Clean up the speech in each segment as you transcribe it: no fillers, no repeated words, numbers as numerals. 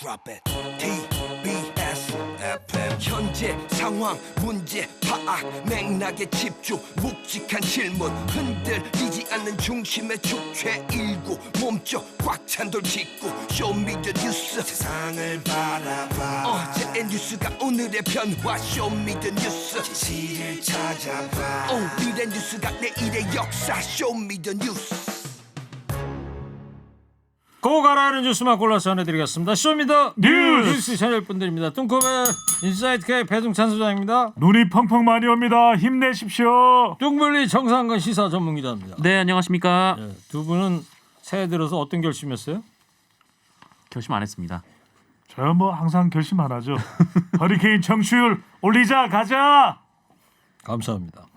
Drop it. TBS FM. 현재 상황 문제 파악 맥락에 집중 묵직한 질문 흔들리지 않는 중심의 축제 일구 몸쪽 꽉 찬 돌 짚고 쇼미더뉴스 세상을 바라봐 어제의 뉴스가 오늘의 변화 쇼미더뉴스 진실을 찾아봐 오늘의 뉴스가 내일의 역사 쇼미더뉴스 꼭 알아야 하는 뉴스만 골라서 전해드리겠습니다. 쇼미더 뉴스 채널 분들입니다. 뚱커벨 인사이트 K 배동찬 소장입니다. 눈이 펑펑 많이 옵니다. 힘내십시오. 뚱블리 정상근 시사 전문기자입니다. 네, 안녕하십니까. 네, 두 분은 새해 들어서 어떤 결심했어요? 결심 안 했습니다. 저 뭐 항상 결심 안 하죠. 허리케인 청취율 올리자 가자. 감사합니다.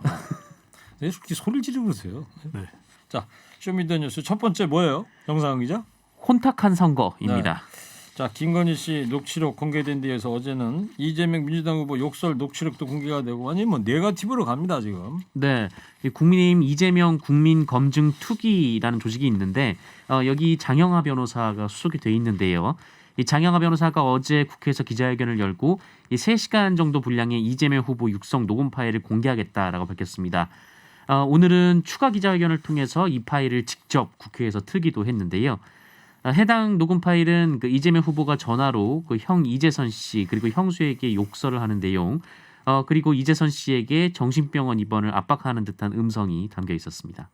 왜 이렇게 소리를 지르고 그러세요? 네. 자, 쇼미더 뉴스 첫 번째 뭐예요? 정상근 기자? 혼탁한 선거입니다. 네. 자, 김건희 씨 녹취록 공개된 뒤에서 어제는 이재명 민주당 후보 욕설 녹취록도 공개가 되고 아니 뭐 네거티브로 갑니다 지금. 네, 이 국민의힘 이재명 국민검증 투기라는 조직이 있는데 여기 장영하 변호사가 수속이 돼 있는데요. 이 장영하 변호사가 어제 국회에서 기자회견을 열고 이 3시간 정도 분량의 이재명 후보 육성 녹음 파일을 공개하겠다라고 밝혔습니다. 오늘은 추가 기자회견을 통해서 이 파일을 직접 국회에서 틀기도 했는데요. 해당 녹음 파일은 그 이재명 후보가 전화로 그 형 이재선 씨 그리고 형수에게 욕설을 하는 내용, 그리고 이재선 씨에게 정신병원 입원을 압박하는 듯한 음성이 담겨 있었습니다.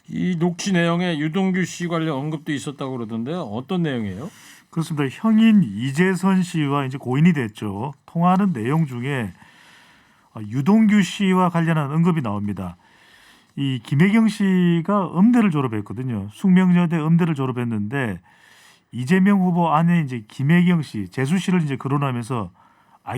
이 녹취 내용에 유동규 씨 관련 언급도 있었다고 그러던데요. 어떤 내용이에요? 그렇습니다. 형인 이재선 씨와 이제 고인이 됐죠. 통화하는 내용 중에 유동규 씨와 관련한 언급이 나옵니다. 이 김혜경 씨가 음대를 졸업했거든요. 숙명여대 음대를 졸업했는데 이재명 후보 아내 이제 김혜경 씨, 재수 씨를 이제 거론하면서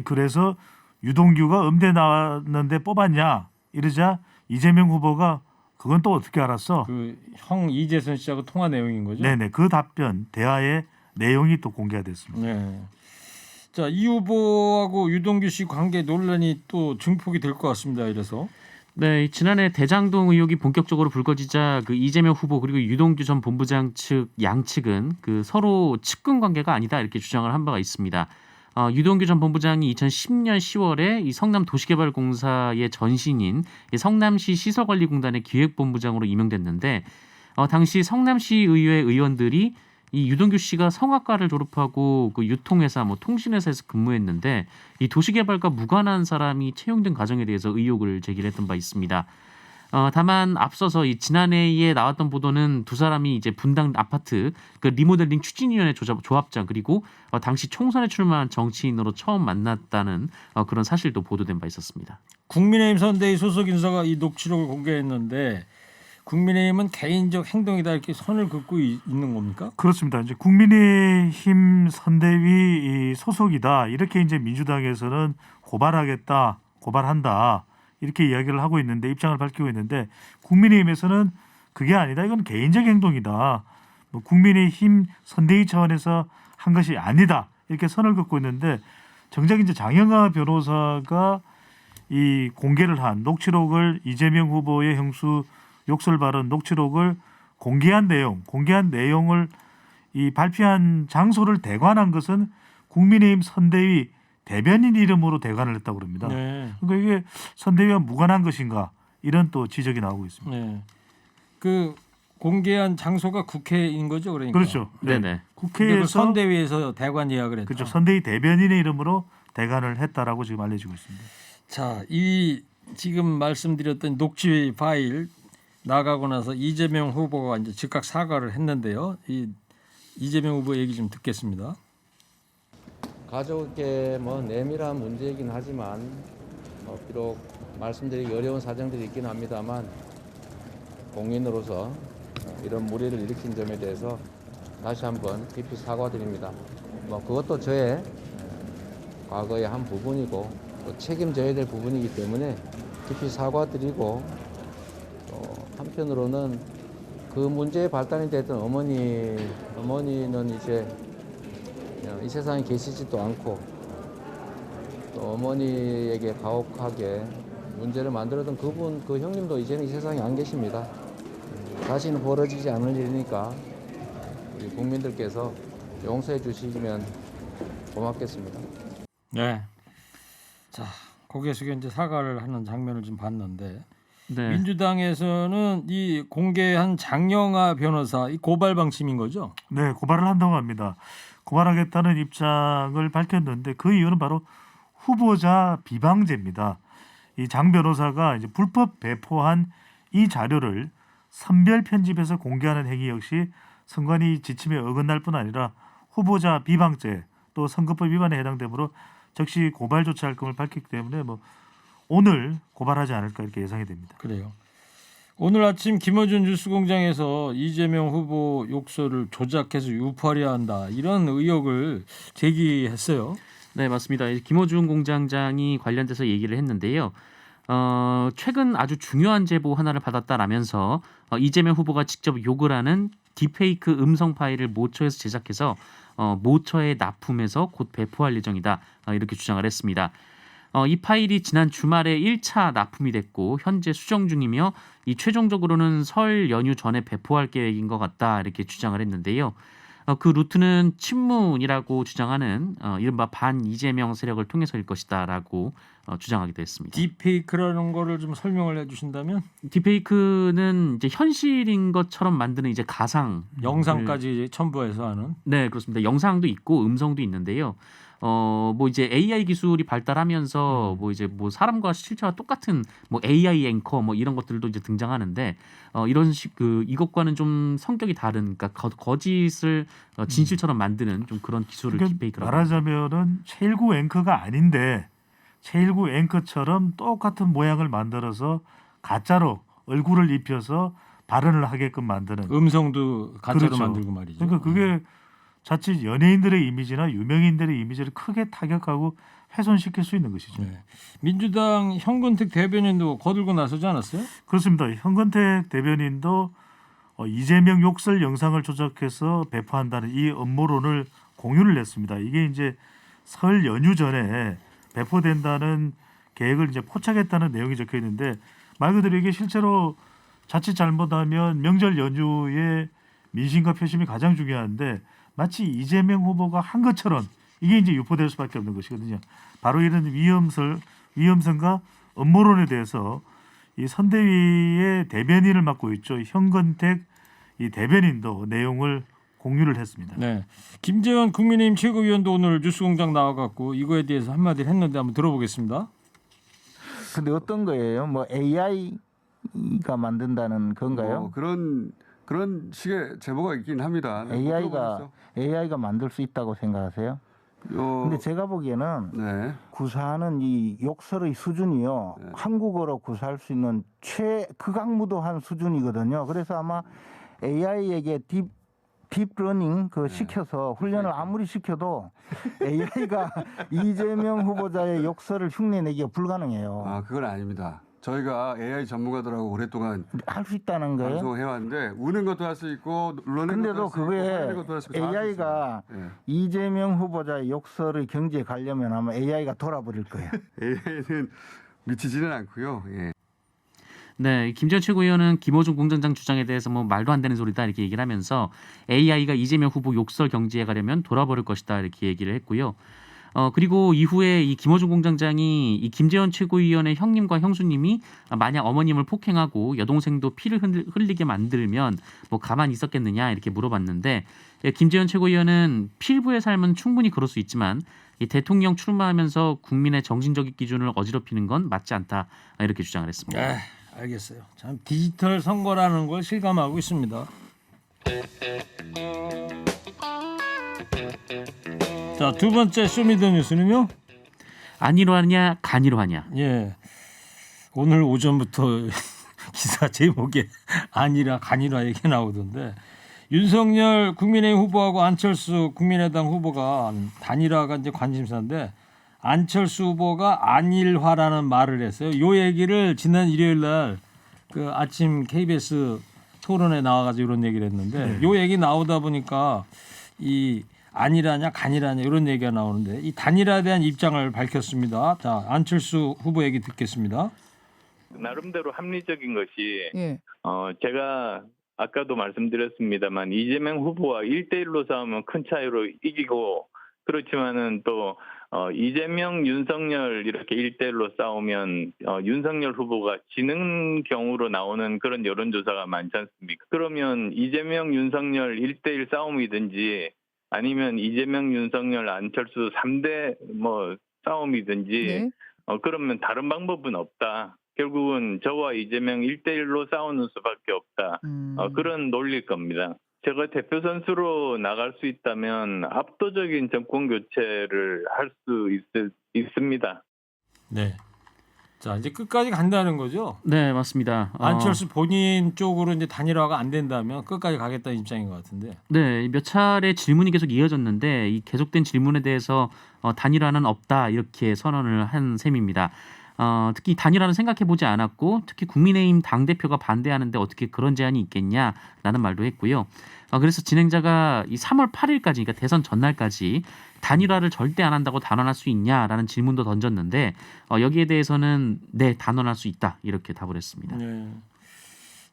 그래서 유동규가 음대 나왔는데 뽑았냐 이러자 이재명 후보가 그건 또 어떻게 알았어? 그 형 이재선 씨하고 통화 내용인 거죠? 네네, 그 답변 대화의 내용이 또 공개가 됐습니다. 네. 자, 이 후보하고 유동규 씨 관계 논란이 또 증폭이 될 것 같습니다. 이래서. 네, 지난해 대장동 의혹이 본격적으로 불거지자 그 이재명 후보 그리고 유동규 전 본부장 측 양측은 그 서로 측근 관계가 아니다 이렇게 주장을 한 바가 있습니다. 유동규 전 본부장이 2010년 10월에 이 성남 도시개발공사의 전신인 이 성남시 시설관리공단의 기획본부장으로 임명됐는데 당시 성남시 의회 의원들이 이 유동규 씨가 성악과를 졸업하고 그 유통회사, 통신회사에서 근무했는데 이 도시개발과 무관한 사람이 채용된 과정에 대해서 의혹을 제기했던 바 있습니다. 다만 앞서서 이 지난해에 나왔던 보도는 두 사람이 이제 분당 아파트 그 리모델링 추진위원회 조합장 그리고 당시 총선에 출마한 정치인으로 처음 만났다는 그런 사실도 보도된 바 있었습니다. 국민의힘 선대위 소속 인사가 이 녹취록을 공개했는데. 국민의힘은 개인적 행동이다 이렇게 선을 긋고 있는 겁니까? 그렇습니다. 이제 국민의힘 선대위 소속이다 이렇게 이제 민주당에서는 고발한다 이렇게 이야기를 하고 있는데 입장을 밝히고 있는데 국민의힘에서는 그게 아니다. 이건 개인적 행동이다. 국민의힘 선대위 차원에서 한 것이 아니다 이렇게 선을 긋고 있는데 정작 이제 장영하 변호사가 이 공개를 한 녹취록을 이재명 후보의 형수 욕설 발언 녹취록을 공개한 내용을 이 발표한 장소를 대관한 것은 국민의힘 선대위 대변인 이름으로 대관을 했다고 합니다. 네. 그러니까 이게 선대위와 무관한 것인가 이런 또 지적이 나오고 있습니다. 네. 그 공개한 장소가 국회인 거죠, 그러니까. 그렇죠. 네. 네네. 국회에서 선대위에서 대관 예약을 했다. 그렇죠. 선대위 대변인의 이름으로 대관을 했다라고 지금 알려지고 있습니다. 자, 이 지금 말씀드렸던 녹취 파일 나가고 나서 이재명 후보가 이제 즉각 사과를 했는데요. 이 이재명 후보 얘기 좀 듣겠습니다. 가족의 내밀한 문제이긴 하지만 비록 말씀드리기 어려운 사정들이 있긴 합니다만 공인으로서 이런 무리를 일으킨 점에 대해서 다시 한번 깊이 사과드립니다. 그것도 저의 과거의 한 부분이고 또 책임져야 될 부분이기 때문에 깊이 사과드리고 한편으로는 그 문제의 발단이 됐던 어머니는 이제 이 세상에 계시지도 않고 또 어머니에게 가혹하게 문제를 만들었던 그 형님도 이제는 이 세상에 안 계십니다. 다시는 벌어지지 않을 일이니까 우리 국민들께서 용서해 주시면 고맙겠습니다. 네. 자, 거기에서 이제 사과를 하는 장면을 좀 봤는데 네. 민주당에서는 이 공개한 장영하 변호사 이 고발 방침인 거죠? 네, 고발을 한다고 합니다. 고발하겠다는 입장을 밝혔는데 그 이유는 바로 후보자 비방죄입니다. 이 장 변호사가 이제 불법 배포한 이 자료를 선별 편집해서 공개하는 행위 역시 선관위 지침에 어긋날 뿐 아니라 후보자 비방죄 또 선거법 위반에 해당되므로 즉시 고발 조치할 것을 밝혔기 때문에 뭐 오늘 고발하지 않을까 이렇게 예상이 됩니다. 그래요. 오늘 아침 김어준 뉴스공장에서 이재명 후보 욕설을 조작해서 유포하려 한다 이런 의혹을 제기했어요. 네, 맞습니다. 김어준 공장장이 관련돼서 얘기를 했는데요. 최근 아주 중요한 제보 하나를 받았다라면서 이재명 후보가 직접 욕을 하는 딥페이크 음성 파일을 모처에서 제작해서 모처에 납품해서 곧 배포할 예정이다. 이렇게 주장을 했습니다. 이 파일이 지난 주말에 1차 납품이 됐고 현재 수정 중이며 이 최종적으로는 설 연휴 전에 배포할 계획인 것 같다. 이렇게 주장을 했는데요. 그 루트는 친문이라고 주장하는 이른바 반 이재명 세력을 통해서일 것이다라고 주장하기도 했습니다. 딥페이크라는 거를 좀 설명을 해주신다면 딥페이크는 이제 현실인 것처럼 만드는 이제 가상 영상까지 이제 첨부해서 하는. 네, 그렇습니다. 영상도 있고 음성도 있는데요. 뭐 이제 AI 기술이 발달하면서 뭐 이제 뭐 사람과 실체와 똑같은 뭐 AI 앵커 뭐 이런 것들도 이제 등장하는데 이런 식 이것과는 좀 성격이 다른 그러니까 거짓을 진실처럼 만드는 좀 그런 기술을 그러니까 딥페이크라고 말하자면은 제1구 앵커가 아닌데 제1구 앵커처럼 똑같은 모양을 만들어서 가짜로 얼굴을 입혀서 발언을 하게끔 만드는. 음성도 가짜로 그렇죠. 만들고 말이죠. 그러니까 그게 자칫 연예인들의 이미지나 유명인들의 이미지를 크게 타격하고 훼손시킬 수 있는 것이죠. 네. 민주당 현근택 대변인도 거들고 나서지 않았어요? 그렇습니다. 현근택 대변인도 이재명 욕설 영상을 조작해서 배포한다는 이 음모론을 공유를 했습니다. 이게 이제 설 연휴 전에 배포된다는 계획을 이제 포착했다는 내용이 적혀 있는데 말 그대로 이게 실제로 자칫 잘못하면 명절 연휴에 민심과 표심이 가장 중요한데 마치 이재명 후보가 한 것처럼 이게 이제 유포될 수밖에 없는 것이거든요. 바로 이런 위험성과 음모론에 대해서 이 선대위의 대변인을 맡고 있죠. 현근택 이 대변인도 내용을 공유를 했습니다. 네. 김재원 국민의힘 최고위원도 오늘 뉴스공장 나와갖고 이거에 대해서 한마디를 했는데 한번 들어보겠습니다. 근데 어떤 거예요? 뭐 AI가 만든다는 건가요? 그런 식의 제보가 있긴 합니다. 네, AI가 만들 수 있다고 생각하세요? 근데 제가 보기에는 네. 구사하는 이 욕설의 수준이요. 네. 한국어로 구사할 수 있는 극악무도한 수준이거든요. 그래서 아마 AI에게 딥러닝 시켜서 훈련을 아무리 시켜도 AI가 이재명 후보자의 욕설을 흉내내기가 불가능해요. 아, 그건 아닙니다. 저희가 AI 전문가들하고 오랫동안 할 수 있다는 거예요? 방송을 해왔는데 우는 것도 할 수 있고 놀라는 것도 근데도 할 수 있고 그게 화내는 것도 할 수 있고 AI가 네. 이재명 후보자의 욕설의 경지에 가려면 아마 AI가 돌아버릴 거예요. AI는 미치지는 않고요. 예. 네, 김재원 최고위원은 김어준 공장장 주장에 대해서 뭐 말도 안 되는 소리다 이렇게 얘기를 하면서 AI가 이재명 후보 욕설 경지에 가려면 돌아버릴 것이다 이렇게 얘기를 했고요. 그리고 이후에 이 김어준 공장장이 이 김재원 최고위원의 형님과 형수님이 만약 어머님을 폭행하고 여동생도 피를 흘리게 만들면 뭐 가만히 있었겠느냐 이렇게 물어봤는데 김재원 최고위원은 필부의 삶은 충분히 그럴 수 있지만 이 대통령 출마하면서 국민의 정신적인 기준을 어지럽히는 건 맞지 않다 이렇게 주장을 했습니다. 네, 알겠어요. 참 디지털 선거라는 걸 실감하고 있습니다. 자, 두 번째 쇼미더뉴스는요. 안이로 하냐 간이로 하냐. 예, 오늘 오전부터 기사 제목에 아니라 간이라 얘기 나오던데 윤석열 국민의힘 후보하고 안철수 국민의당 후보가 단일화가 이제 관심사인데 안철수 후보가 안일화라는 말을 했어요. 요 얘기를 지난 일요일 날 그 아침 KBS 토론에 나와가지고 이런 얘기를 했는데 요 얘기 나오다 보니까 이 아니라냐 간이라냐 이런 얘기가 나오는데 이 단일화에 대한 입장을 밝혔습니다. 자, 안철수 후보 얘기 듣겠습니다. 나름대로 합리적인 것이 예. 제가 아까도 말씀드렸습니다만 이재명 후보와 1대1로 싸우면 큰 차이로 이기고 그렇지만은 또 이재명, 윤석열 이렇게 1대1로 싸우면 윤석열 후보가 지는 경우로 나오는 그런 여론조사가 많지 않습니까? 그러면 이재명, 윤석열 1대1 싸움이든지 아니면 이재명, 윤석열, 안철수 3대 싸움이든지 네. 그러면 다른 방법은 없다. 결국은 저와 이재명 1대1로 싸우는 수밖에 없다. 그런 논리일 겁니다. 제가 대표 선수로 나갈 수 있다면 압도적인 정권 교체를 할 수 있습니다. 네. 자, 이제 끝까지 간다는 거죠. 네, 맞습니다. 안철수 본인 쪽으로 이제 단일화가 안 된다면 끝까지 가겠다는 입장인 것 같은데. 네, 몇 차례 질문이 계속 이어졌는데 이 계속된 질문에 대해서 단일화는 없다 이렇게 선언을 한 셈입니다. 특히 단일화는 생각해보지 않았고 특히 국민의힘 당대표가 반대하는데 어떻게 그런 제안이 있겠냐라는 말도 했고요. 그래서 진행자가 이 3월 8일까지 그러니까 대선 전날까지 단일화를 절대 안 한다고 단언할 수 있냐라는 질문도 던졌는데 여기에 대해서는 네, 단언할 수 있다 이렇게 답을 했습니다. 네.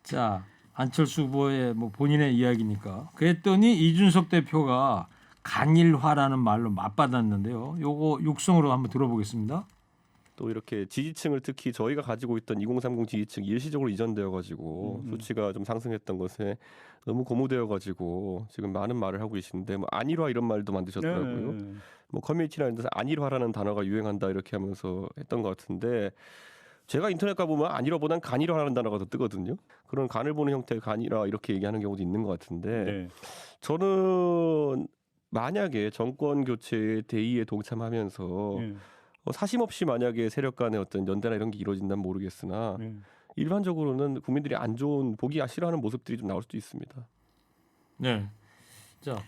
자, 안철수 후보의 본인의 이야기니까. 그랬더니 이준석 대표가 간일화라는 말로 맞받았는데요. 요거 육성으로 한번 들어보겠습니다. 또 이렇게 지지층을 특히 저희가 가지고 있던 2030 지지층 일시적으로 이전되어 가지고 수치가 좀 상승했던 것에 너무 고무되어 가지고 지금 많은 말을 하고 계시는데 안일화 이런 말도 만드셨더라고요. 커뮤니티나 이런 데서 안일화라는 단어가 유행한다 이렇게 하면서 했던 것 같은데 제가 인터넷 가보면 안일화보단 간일화라는 단어가 더 뜨거든요. 그런 간을 보는 형태의 간일화 이렇게 얘기하는 경우도 있는 것 같은데 저는 만약에 정권 교체의 대의에 동참하면서 사심 없이 만약에 세력 간의 어떤 연대나 이런 게 이루어진다면 모르겠으나 일반적으로는 국민들이 안 좋은 보기 싫어하는 모습들이 좀 나올 수도 있습니다. 네. 자,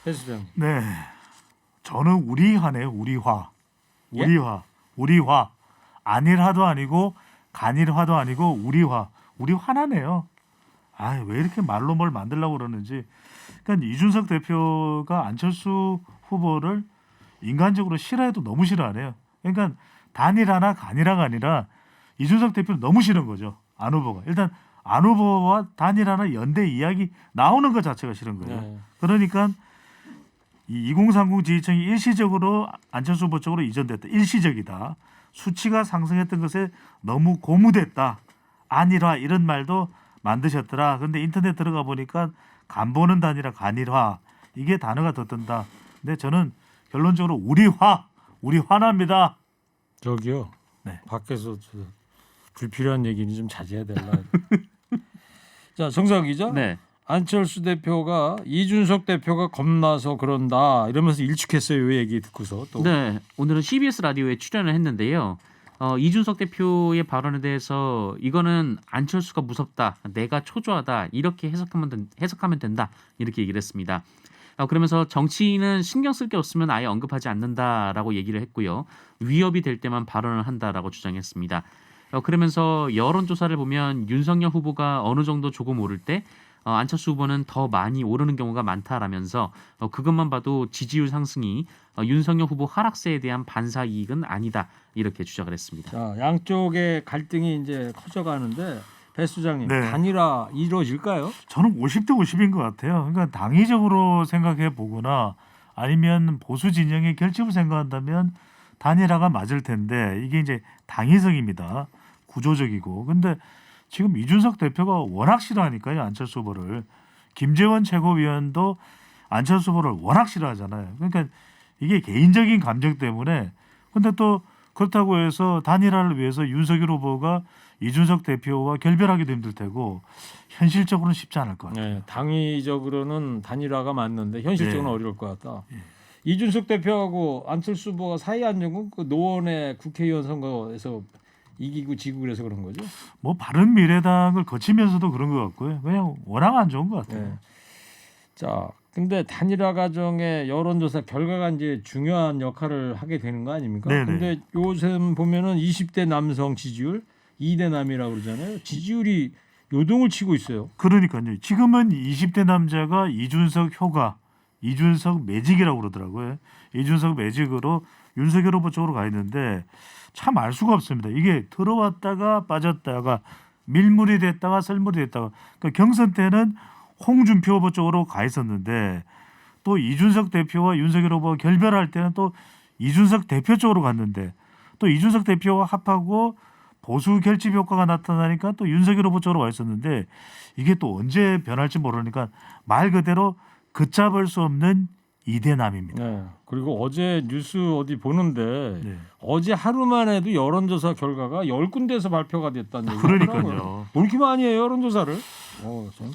해수장. 네. 저는 우리화네요. 우리화. 예? 우리화. 안일화도 아니고 간일화도 아니고 우리화. 우리 화나네요. 왜 이렇게 말로 뭘 만들려고 그러는지. 그러니까 이준석 대표가 안철수 후보를 인간적으로 싫어해도 너무 싫어하네요. 그러니까 단일화나 간일화가 아니라 이준석 대표는 너무 싫은 거죠. 안 후보가. 일단 안 후보와 단일화나 연대 이야기 나오는 것 자체가 싫은 거예요. 네. 그러니까 이 2030 지지층이 일시적으로 안철수 후보 쪽으로 이전됐다. 일시적이다. 수치가 상승했던 것에 너무 고무됐다. 안일화 이런 말도 만드셨더라. 그런데 인터넷 들어가 보니까 간 보는 단일화, 간일화 이게 단어가 더 뜬다. 근데 저는 결론적으로 우리 화납니다. 저기요. 네. 밖에서 불필요한 얘기는 좀 자제해야 될라. 자, 정상 기자. 네. 안철수 대표가 이준석 대표가 겁나서 그런다 이러면서 일축했어요. 이 얘기 듣고서 또. 네, 오늘은 CBS 라디오에 출연을 했는데요. 이준석 대표의 발언에 대해서 이거는 안철수가 무섭다, 내가 초조하다 이렇게 해석하면 된다 이렇게 얘기를 했습니다. 그러면서 정치인은 신경 쓸 게 없으면 아예 언급하지 않는다라고 얘기를 했고요. 위협이 될 때만 발언을 한다라고 주장했습니다. 그러면서 여론조사를 보면 윤석열 후보가 어느 정도 조금 오를 때 안철수 후보는 더 많이 오르는 경우가 많다라면서 그것만 봐도 지지율 상승이 윤석열 후보 하락세에 대한 반사 이익은 아니다 이렇게 주장을 했습니다. 자, 양쪽의 갈등이 이제 커져가는데 배 수장님 네. 단일화 이루어질까요? 저는 50대 50인 것 같아요. 그러니까 당위적으로 생각해 보거나 아니면 보수 진영의 결집을 생각한다면 단일화가 맞을 텐데 이게 이제 당위성입니다. 구조적이고. 근데 지금 이준석 대표가 워낙 싫어하니까요. 안철수 후보를. 김재원 최고위원도 안철수 후보를 워낙 싫어하잖아요. 그러니까 이게 개인적인 감정 때문에 근데 또 그렇다고 해서 단일화를 위해서 윤석열 후보가 이준석 대표와 결별하기도 힘들 테고 현실적으로는 쉽지 않을 것 같아요. 네, 당위적으로는 단일화가 맞는데 현실적으로는 네. 어려울 것 같다. 이준석 대표하고 안철수 후보가 사이 안 좋은 그 노원의 국회의원 선거에서 이기고 지고 그래서 그런 거죠. 뭐 바른미래당을 거치면서도 그런 것 같고요. 그냥 워낙 안 좋은 것 같아요. 네. 자, 근데 단일화 과정의 여론조사 결과가 이제 중요한 역할을 하게 되는 거 아닙니까? 네네. 근데 요즘 보면은 20대 남성 지지율 2대 남이라고 그러잖아요. 지지율이 요동을 치고 있어요. 그러니까요. 지금은 20대 남자가 이준석 효과, 이준석 매직이라고 그러더라고요. 이준석 매직으로 윤석열 후보 쪽으로 가 있는데 참 알 수가 없습니다. 이게 들어왔다가 빠졌다가 밀물이 됐다가 썰물이 됐다가 그러니까 경선 때는 홍준표 후보 쪽으로 가 있었는데 또 이준석 대표와 윤석열 후보가 결별할 때는 또 이준석 대표 쪽으로 갔는데 또 이준석 대표와 합하고 보수 결집 효과가 나타나니까 또 윤석열 후보 쪽으로 와 있었는데 이게 또 언제 변할지 모르니까 말 그대로 걷잡을 수 없는 이대남입니다. 네. 그리고 어제 뉴스 어디 보는데 네. 어제 하루만 해도 여론조사 결과가 10군데에서 발표가 됐다는 얘기가 그러니까요. 하더라고요. 뭐 이렇게 많이 해요 여론조사를. 참.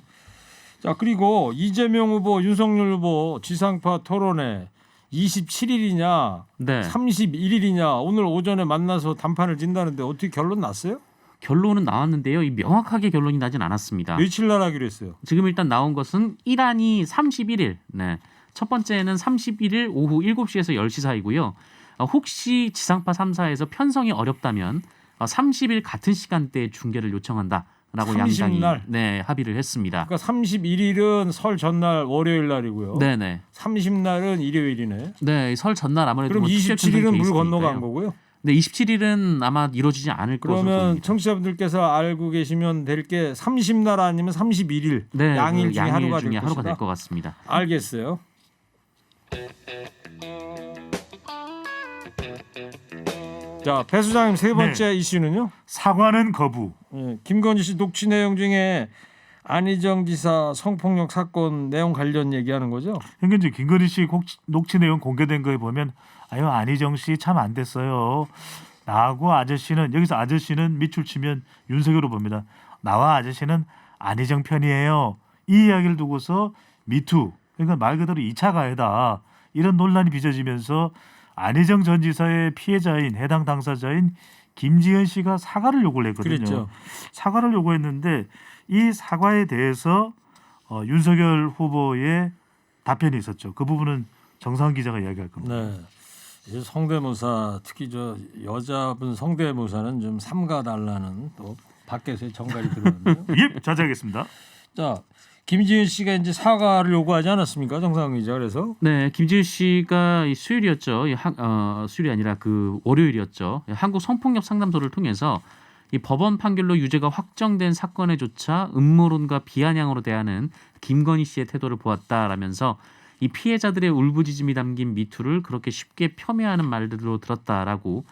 자 그리고 이재명 후보, 윤석열 후보 지상파 토론회 27일이냐, 네. 31일이냐 오늘 오전에 만나서 단판을 진다는데 어떻게 결론 났어요? 결론은 나왔는데요. 이 명확하게 결론이 나진 않았습니다. 며칠 날 하기로 했어요? 지금 일단 나온 것은 1안이 31일. 네. 첫 번째는 31일 오후 7시에서 10시 사이고요. 혹시 지상파 3사에서 편성이 어렵다면 30일 같은 시간대에 중계를 요청한다라고 30일 양당이 날? 네, 합의를 했습니다. 그러니까 31일은 설 전날 월요일 날이고요. 네네. 30날은 일요일이네. 네, 설 전날 아무래도 그럼 뭐 특별 27일은 물 편성이 돼 건너간 있으니까요. 거고요. 네, 27일은 아마 이루어지지 않을 것으로 그러면 보입니다. 청취자분들께서 알고 계시면 될 게 30날 아니면 31일 네, 양일 그 중에 하루가 중에 될 하루가 것이다. 될 것 같습니다. 알겠어요. 자, 배 수장님 세 번째 이슈는요. 사과는 거부. 김건희 씨 녹취 내용 중에 안희정 지사 성폭력 사건 내용 관련 얘기하는 거죠? 그러니까 이제 김건희 씨 녹취 내용 공개된 거에 보면 아유 안희정 씨 참 안 됐어요. 나하고 아저씨는 여기서 아저씨는 밑줄 치면 윤석열 후보입니다. 나와 아저씨는 안희정 편이에요. 이 이야기를 두고서 미투 그러니까 말 그대로 2차 가해다 이런 논란이 빚어지면서 안희정 전 지사의 피해자인 해당 당사자인 김지현 씨가 사과를 요구를 했거든요. 그랬죠. 사과를 요구했는데 이 사과에 대해서 윤석열 후보의 답변이 있었죠. 그 부분은 정상훈 기자가 이야기할 겁니다. 네. 이제 성대모사 특히 저 여자분 성대모사는 좀 삼가달라는 또 밖에서의 정갈이 들어왔네요. 예, 자제하겠습니다. 자, 김지은 씨가 이제 사과를 요구하지 않았습니까, 정상 기자? 그래서 네, 김지은 씨가 이 수요일이었죠. 수요일이 아니라 그 월요일이었죠. 한국 성폭력 상담소를 통해서 이 법원 판결로 유죄가 확정된 사건에조차 음모론과 비아냥으로 대하는 김건희 씨의 태도를 보았다라면서 이 피해자들의 울부짖음이 담긴 미투를 그렇게 쉽게 폄훼하는 말들로 들었다라고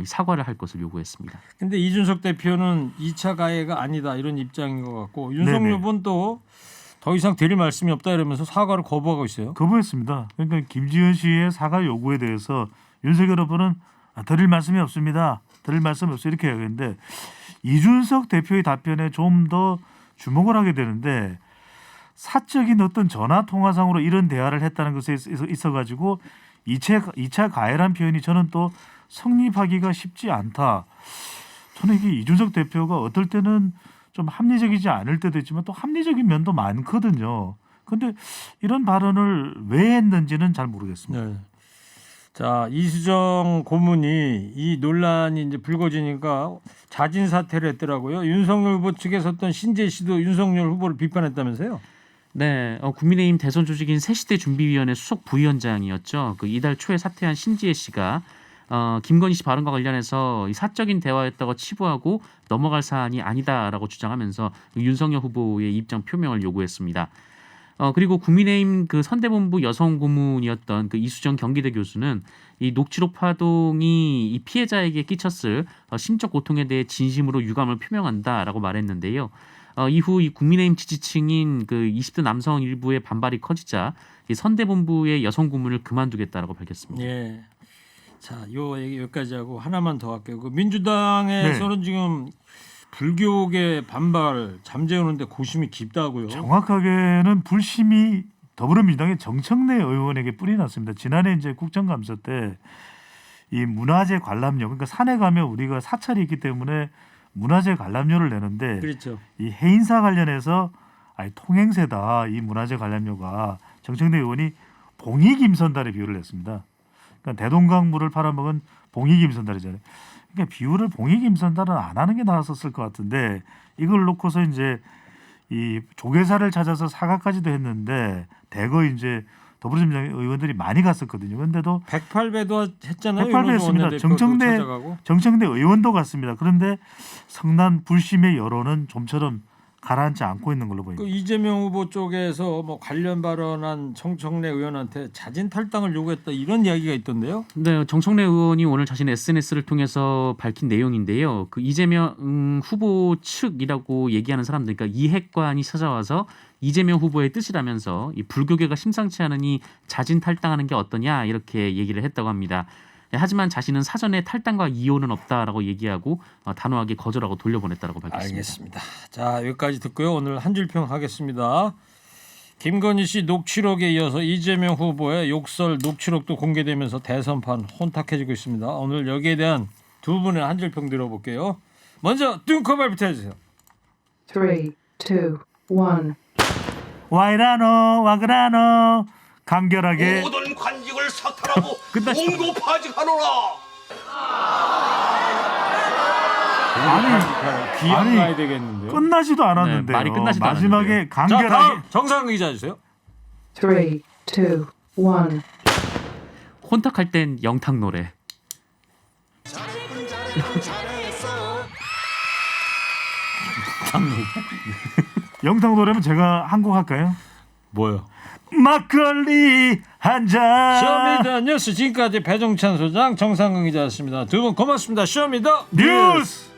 사과를 할 것을 요구했습니다. 근데 이준석 대표는 2차 가해가 아니다 이런 입장인 것 같고 윤석열 네네. 후보는 또 더 이상 드릴 말씀이 없다 이러면서 사과를 거부하고 있어요. 거부했습니다. 그러니까 김지현 씨의 사과 요구에 대해서 윤석열 후보는 드릴 말씀이 없습니다. 드릴 말씀이 없어요. 이렇게 이야기했는데 이준석 대표의 답변에 좀 더 주목을 하게 되는데 사적인 어떤 전화 통화상으로 이런 대화를 했다는 것에 있어가지고 2차 가해란 표현이 저는 또 성립하기가 쉽지 않다. 저는 이게 이준석 대표가 어떨 때는 좀 합리적이지 않을 때도 있지만 또 합리적인 면도 많거든요. 그런데 이런 발언을 왜 했는지는 잘 모르겠습니다. 네. 자, 이수정 고문이 이 논란이 이제 불거지니까 자진 사퇴를 했더라고요. 윤석열 후보 측에 섰던 신재 씨도 윤석열 후보를 비판했다면서요? 네, 국민의힘 대선 조직인 새시대 준비위원회 수석 부위원장이었죠. 그 이달 초에 사퇴한 신지혜 씨가 김건희 씨 발언과 관련해서 이 사적인 대화였다고 치부하고 넘어갈 사안이 아니다라고 주장하면서 윤석열 후보의 입장 표명을 요구했습니다. 그리고 국민의힘 그 선대본부 여성 고문이었던 그 이수정 경기대 교수는 이 녹취록 파동이 이 피해자에게 끼쳤을 심적 고통에 대해 진심으로 유감을 표명한다라고 말했는데요. 이후 이 국민의힘 지지층인 그 20대 남성 일부의 반발이 커지자 이 선대본부의 여성 고문을 그만두겠다라고 밝혔습니다. 예. 자, 요 얘기 여기까지 하고 하나만 더 할게요. 그 민주당에서는 지금 불교계 반발 잠재우는데 고심이 깊다고요. 정확하게는 불심이 더불어민주당의 정청래 의원에게 뿌리 났습니다. 지난해 이제 국정감사 때 이 문화재 관람료 그러니까 산에 가면 우리가 사찰이 있기 때문에 문화재 관람료를 내는데 그렇죠. 이 해인사 관련해서 통행세다 이 문화재 관람료가 정청래 의원이 봉익임선달에 비유를 했습니다. 그러니까 대동강물을 팔아먹은 봉익임선달이잖아요. 그러니까 비유를 봉익임선달은 안 하는 게 나았었을 것 같은데 이걸 놓고서 이제 이 조계사를 찾아서 사과까지도 했는데 대거 이제 더불어민주당 의원들이 많이 갔었거든요. 그런데도 108배도 했잖아요. 108배 했습니다. 정청래 의원도 갔습니다. 그런데 성난 불심의 여론은 좀처럼 가라앉지 않고 있는 걸로 보입니다. 그 이재명 후보 쪽에서 뭐 관련 발언한 정청래 의원한테 자진 탈당을 요구했다 이런 이야기가 있던데요. 네, 정청래 의원이 오늘 자신의 SNS를 통해서 밝힌 내용인데요. 그 이재명 후보 측이라고 얘기하는 사람들, 그러니까 이핵관이 찾아와서 이재명 후보의 뜻이라면서 이 불교계가 심상치 않으니 자진 탈당하는 게 어떠냐 이렇게 얘기를 했다고 합니다. 하지만 자신은 사전에 탈당과 이혼은 없다라고 얘기하고 단호하게 거절하고 돌려보냈다라고 밝혔습니다. 알겠습니다. 자, 여기까지 듣고요. 오늘 한 줄평 하겠습니다. 김건희 씨 녹취록에 이어서 이재명 후보의 욕설 녹취록도 공개되면서 대선판 혼탁해지고 있습니다. 오늘 여기에 대한 두 분의 한 줄평 들어볼게요. 먼저 뚱커발부터 해주세요. 3, 2, 1. 와이라노 와그라노 간결하게 모든 관직을 사탈하고 끝났습니다. 공고파직하노라. 귀한 아니, 가야 되겠는데요. 끝나지도 않았는데요. 네, 말이 끝나지도 마지막에 않았는데요. 자, 간결하게 다음 정상근 기자 주세요. 3, 2, 1. 혼탁할 땐 영탁 노래. 영탁 노래면 제가 한 곡 할까요? 뭐요? 막걸리 한 잔. 쇼미더 뉴스 지금까지 배종찬 소장 정상근 기자였습니다. 두 분 고맙습니다. 쇼미더 뉴스.